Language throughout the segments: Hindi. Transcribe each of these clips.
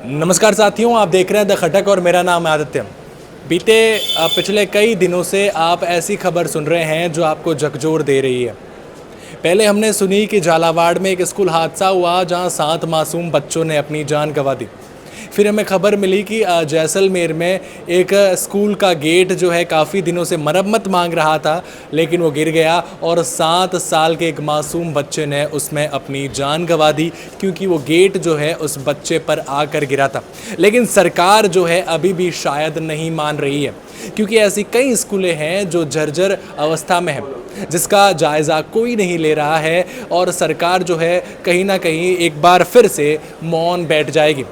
नमस्कार साथियों, आप देख रहे हैं द खटक और मेरा नाम है आदित्य। बीते पिछले कई दिनों से आप ऐसी खबर सुन रहे हैं जो आपको झकझोर दे रही है। पहले हमने सुनी कि झालावाड़ में एक स्कूल हादसा हुआ जहां 7 मासूम बच्चों ने अपनी जान गंवा दी। फिर हमें खबर मिली कि जैसलमेर में एक स्कूल का गेट जो है काफ़ी दिनों से मरम्मत मांग रहा था, लेकिन वो गिर गया और 7 साल के एक मासूम बच्चे ने उसमें अपनी जान गंवा दी क्योंकि वो गेट जो है उस बच्चे पर आकर गिरा था। लेकिन सरकार जो है अभी भी शायद नहीं मान रही है, क्योंकि ऐसी कई स्कूलें हैं जो जर्जर अवस्था में हैं, जिसका जायज़ा कोई नहीं ले रहा है और सरकार जो है कहीं ना कहीं एक बार फिर से मौन बैठ जाएगी।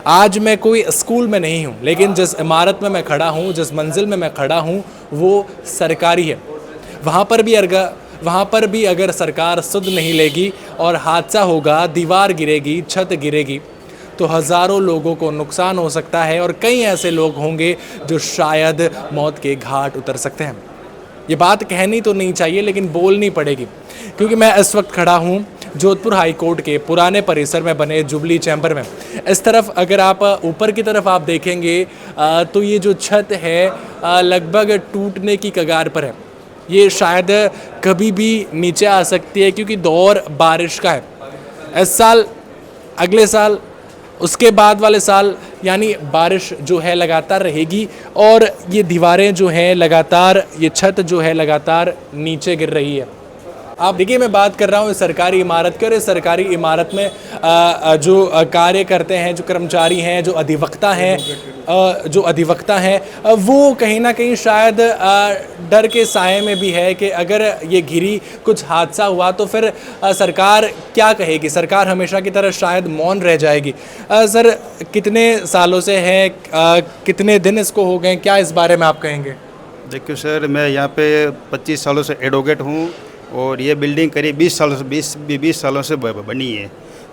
आज मैं कोई स्कूल में नहीं हूँ, लेकिन जिस इमारत में मैं खड़ा हूँ, जिस मंजिल में मैं खड़ा हूँ, वो सरकारी है। वहाँ पर भी अगर सरकार सुध नहीं लेगी और हादसा होगा, दीवार गिरेगी, छत गिरेगी, तो हज़ारों लोगों को नुकसान हो सकता है और कई ऐसे लोग होंगे जो शायद मौत के घाट उतर सकते हैं। ये बात कहनी तो नहीं चाहिए, लेकिन बोलनी पड़ेगी, क्योंकि मैं इस वक्त खड़ा हूँ जोधपुर हाई कोर्ट के पुराने परिसर में बने जुबली चैम्बर में। इस तरफ अगर आप ऊपर की तरफ आप देखेंगे तो ये जो छत है लगभग टूटने की कगार पर है। ये शायद कभी भी नीचे आ सकती है, क्योंकि दौर बारिश का है। इस साल, अगले साल, उसके बाद वाले साल, यानी बारिश जो है लगातार रहेगी और ये दीवारें जो हैं लगातार, ये छत जो है लगातार नीचे गिर रही है। आप देखिए, मैं बात कर रहा हूँ सरकारी इमारत की, और इस सरकारी इमारत में जो कार्य करते हैं, जो कर्मचारी हैं, जो अधिवक्ता हैं, वो कहीं ना कहीं शायद डर के साए में भी है कि अगर ये घिरी, कुछ हादसा हुआ तो फिर सरकार क्या कहेगी। सरकार हमेशा की तरह शायद मौन रह जाएगी। सर, कितने सालों से है, कितने दिन इसको हो गए, क्या इस बारे में आप कहेंगे? देखिए सर, मैं यहाँ पे 25 सालों से एडवोकेट हूँ और ये बिल्डिंग करीब 20 सालों से बनी है।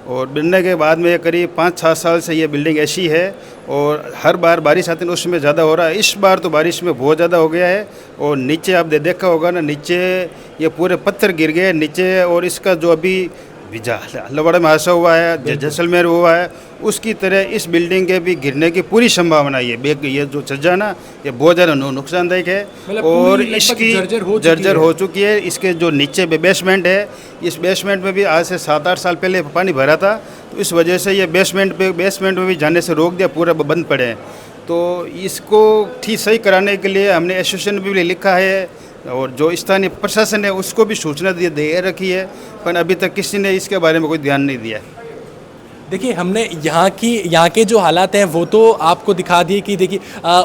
और बनने के बाद में करीब 5-6 साल से ये बिल्डिंग ऐसी है और हर बार बारिश आती है उसमें ज़्यादा हो रहा है। इस बार तो बारिश में बहुत ज़्यादा हो गया है और नीचे आप देखा होगा ना, नीचे ये पूरे पत्थर गिर गए नीचे। और इसका जो अभी झालावाड़ में हादसा हुआ है, जैसलमेर हुआ है, उसकी तरह इस बिल्डिंग के भी गिरने की पूरी संभावना है। ये जो छज्जा ना, ये बहुत ज़्यादा नुकसानदायक है और इसकी जर्जर हो चुकी है। इसके जो नीचे बेसमेंट है, इस बेसमेंट में भी आज से 7-8 साल पहले पानी भरा था, तो इस वजह से ये बेसमेंट में भी जाने से रोक दिया, पूरा बंद पड़े हैं। तो इसको ठीक सही कराने के लिए हमने एसोसिएशन भी लिखा है और जो स्थानीय प्रशासन है उसको भी सूचना दे रखी है, पर अभी तक किसी ने इसके बारे में कोई ध्यान नहीं दिया है। देखिए, हमने यहाँ के जो हालात हैं वो तो आपको दिखा दिए कि देखिए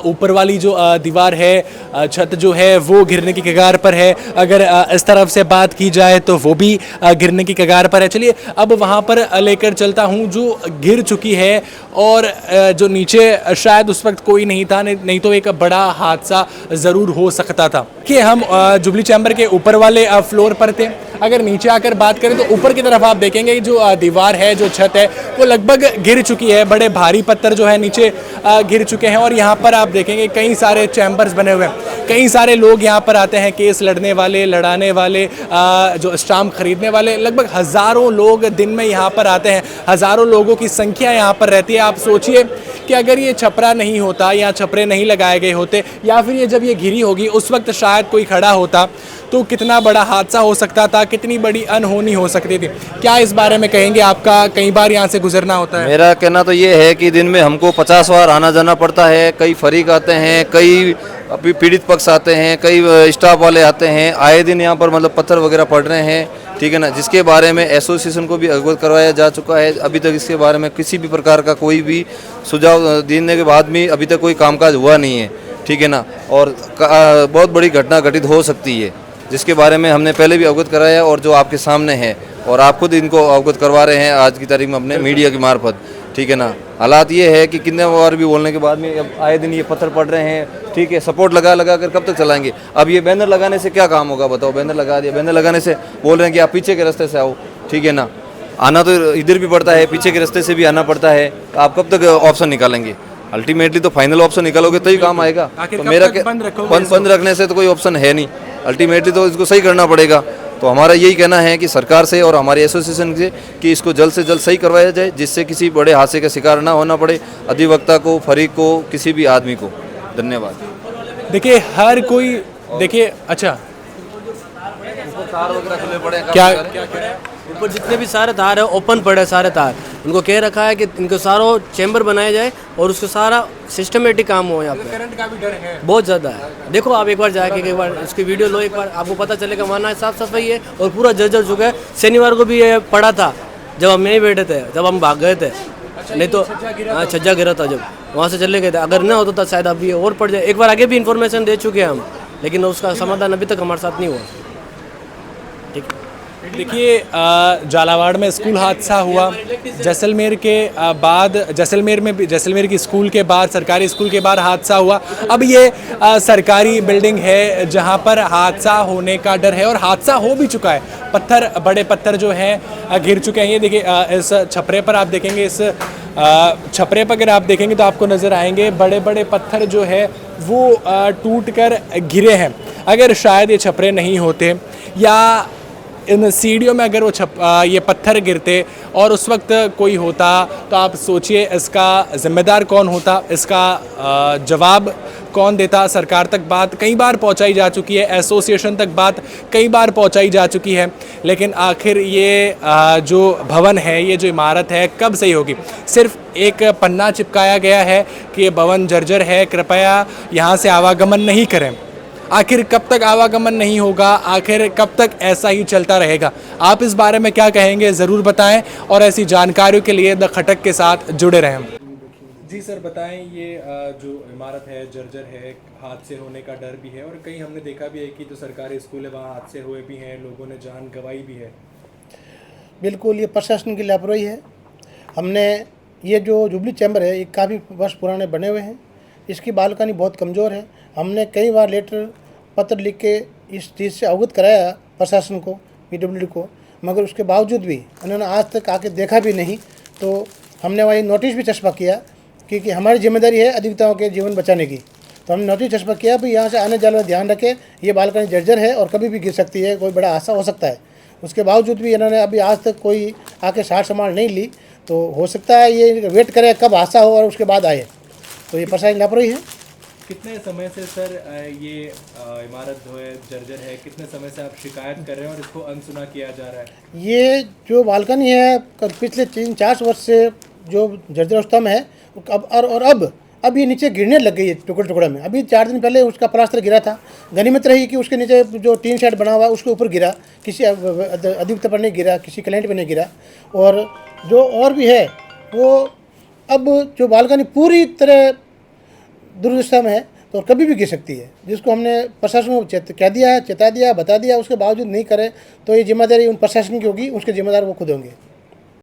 ऊपर वाली जो दीवार है, छत जो है वो गिरने की कगार पर है। अगर इस तरफ से बात की जाए तो वो भी गिरने की कगार पर है। चलिए अब वहाँ पर लेकर चलता हूँ जो गिर चुकी है और जो नीचे शायद उस वक्त कोई नहीं था, नहीं तो एक बड़ा हादसा ज़रूर हो सकता था। कि हम जुबली चैम्बर के ऊपर वाले फ्लोर पर थे। अगर नीचे आकर बात करें तो ऊपर की तरफ आप देखेंगे जो दीवार है, जो छत है, वो लगभग गिर चुकी है। बड़े भारी पत्थर जो है नीचे गिर चुके हैं और यहाँ पर आप देखेंगे कई सारे चैम्बर्स बने हुए हैं। कई सारे लोग यहाँ पर आते हैं, केस लड़ने वाले, लड़ाने वाले, जो स्टाम्प खरीदने वाले। लगभग हज़ारों लोग दिन में यहाँ पर आते हैं, हज़ारों लोगों की संख्या यहाँ पर रहती है। आप सोचिए कि अगर ये छपरा नहीं होता या छपरे नहीं लगाए गए होते, या फिर ये जब ये घिरी होगी उस वक्त शायद कोई खड़ा होता, तो कितना बड़ा हादसा हो सकता था, कितनी बड़ी अनहोनी हो सकती थी। क्या इस बारे में कहेंगे? आपका कई बार यहाँ से गुजरना होता है। मेरा कहना तो ये है कि दिन में हमको 50 बार आना जाना पड़ता है। कई फरीक आते हैं, कई पीड़ित पक्ष आते हैं, कई स्टाफ वाले आते हैं। आए दिन यहाँ पर मतलब पत्थर वगैरह पड़ रहे हैं, ठीक है ना, जिसके बारे में एसोसिएशन को भी अवगत करवाया जा चुका है। अभी तक इसके बारे में किसी भी प्रकार का कोई भी सुझाव देने के बाद भी अभी तक कोई कामकाज हुआ नहीं है, ठीक है ना। और बहुत बड़ी घटना घटित हो सकती है, जिसके बारे में हमने पहले भी अवगत कराया और जो आपके सामने है, और आप खुद इनको अवगत करवा रहे हैं आज की तारीख में अपने मीडिया की मार्फत, ठीक है ना। हालात ये है कि कितने बार भी बोलने के बाद में अब आए दिन ये पत्थर पड़ रहे हैं, ठीक है। सपोर्ट लगा कर कब तक चलाएंगे? अब ये बैनर लगाने से क्या काम होगा बताओ? बैनर लगा दिया, बैनर लगाने से बोल रहे हैं कि आप पीछे के रास्ते से आओ, ठीक है ना। आना तो इधर भी पड़ता है, पीछे के रास्ते से भी आना पड़ता है। आप कब तक ऑप्शन निकालेंगे? अल्टीमेटली तो फाइनल ऑप्शन निकालोगे तो ही काम आएगा। तो मेरा बंद रखने से तो कोई ऑप्शन है नहीं। अल्टीमेटली तो इसको सही करना पड़ेगा, तो हमारा यही कहना है कि सरकार से और हमारी एसोसिएशन से कि इसको जल्द से जल्द सही करवाया जाए, जिससे किसी बड़े हादसे का शिकार ना होना पड़े अधिवक्ता को, फरीक को, किसी भी आदमी को। धन्यवाद। देखिए हर कोई, देखिए अच्छा तार वगैरह खुले पड़े हैं, क्या ऊपर जितने भी सारे तार है ओपन पड़े सारे तार, उनको कह रखा है कि इनको सारों चैम्बर बनाया जाए और उसको सारा सिस्टमेटिक काम हो यहाँ पे। करंट का भी डर है। बहुत ज़्यादा है। देखो आप एक बार जाके एक बार इसकी वीडियो लो, एक बार आपको पता चलेगा। वरना साफ सफाई है और पूरा जर्जर चुका है। शनिवार को भी ये पड़ा था जब हम नहीं बैठे थे, जब हम भाग गए थे। नहीं तो हाँ छज्जा गिरा था, जब वहाँ से चले गए थे। अगर न होता तो शायद अभी और पड़ जाए। एक बार आगे भी इन्फॉर्मेशन दे चुके हैं हम, लेकिन उसका समाधान अभी तक हमारे साथ नहीं हुआ। ठीक है। देखिए झालावाड़ में स्कूल हादसा हुआ, जैसलमेर के बाद जैसलमेर में भी, जैसलमेर की स्कूल के बाद, सरकारी स्कूल के बाद हादसा हुआ। अब ये सरकारी बिल्डिंग है जहां पर हादसा होने का डर है और हादसा हो भी चुका है। पत्थर, बड़े पत्थर जो हैं गिर चुके हैं। ये देखिए इस छपरे पर आप देखेंगे, इस छपरे पर अगर आप देखेंगे तो आपको नज़र आएंगे बड़े बड़े पत्थर जो है वो टूट कर गिरे हैं। अगर शायद ये छपरे नहीं होते या इन सीढ़ियों में अगर वो ये पत्थर गिरते और उस वक्त कोई होता तो आप सोचिए इसका ज़िम्मेदार कौन होता, इसका जवाब कौन देता। सरकार तक बात कई बार पहुंचाई जा चुकी है, एसोसिएशन तक बात कई बार पहुंचाई जा चुकी है, लेकिन आखिर ये जो भवन है, ये जो इमारत है कब सही होगी। सिर्फ एक पन्ना चिपकाया गया है कि ये भवन जर्जर है, कृपया यहाँ से आवागमन नहीं करें। आखिर कब तक आवागमन नहीं होगा, आखिर कब तक ऐसा ही चलता रहेगा। आप इस बारे में क्या कहेंगे ज़रूर बताएं और ऐसी जानकारियों के लिए द खटक के साथ जुड़े रहें। जी सर बताएं, ये जो इमारत है जर्जर है, हादसे होने का डर भी है और कहीं हमने देखा भी है कि जो सरकारी स्कूल है वहाँ हादसे हुए भी हैं, लोगों ने जान गंवाई भी है। बिल्कुल ये प्रशासन की लापरवाही है। हमने ये जो जुबली चैम्बर है ये काफ़ी वर्ष पुराने बने हुए हैं, इसकी बालकनी बहुत कमज़ोर है। हमने कई बार लेटर पत्र लिख के इस चीज़ से अवगत कराया प्रशासन को, PWD को, मगर उसके बावजूद भी उन्होंने आज तक आके देखा भी नहीं। तो हमने वही नोटिस भी चस्पा किया क्योंकि हमारी जिम्मेदारी है अधिवक्ताओं के जीवन बचाने की। तो हमने नोटिस चस्पा किया भी यहाँ से आने जाने में ध्यान रखें, ये बालकनी जर्जर है और कभी भी गिर सकती है, कोई बड़ा हादसा हो सकता है। उसके बावजूद भी इन्होंने अभी आज तक कोई आके सार संभाल नहीं ली। तो हो सकता है ये वेट करें कब हादसा हो और उसके बाद आए। तो ये प्रशासन लापरवाही है। कितने समय से सर ये इमारत जो है जर्जर है, कितने समय से आप शिकायत कर रहे हैं और इसको अनसुना किया जा रहा है? ये जो बालकनी है पिछले 3-4 वर्ष से जो जर्जर स्तंभ है और अब ये नीचे गिरने लग गई है टुकड़े टुकड़े में। अभी 4 दिन पहले उसका प्लास्टर गिरा था, गनीमत रही कि उसके नीचे जो टीन शेड बना हुआ उसके ऊपर गिरा, किसी अधिवक्ता पर नहीं गिरा, किसी क्लाइंट पर नहीं गिरा। और जो और भी है वो अब जो बालकनी पूरी तरह दुर्दशा में है तो कभी भी गिर सकती है, जिसको हमने प्रशासन को कह दिया है, चेता दिया, बता दिया, उसके बावजूद नहीं करे तो ये जिम्मेदारी उन प्रशासन की होगी, उसके जिम्मेदार वो खुद होंगे।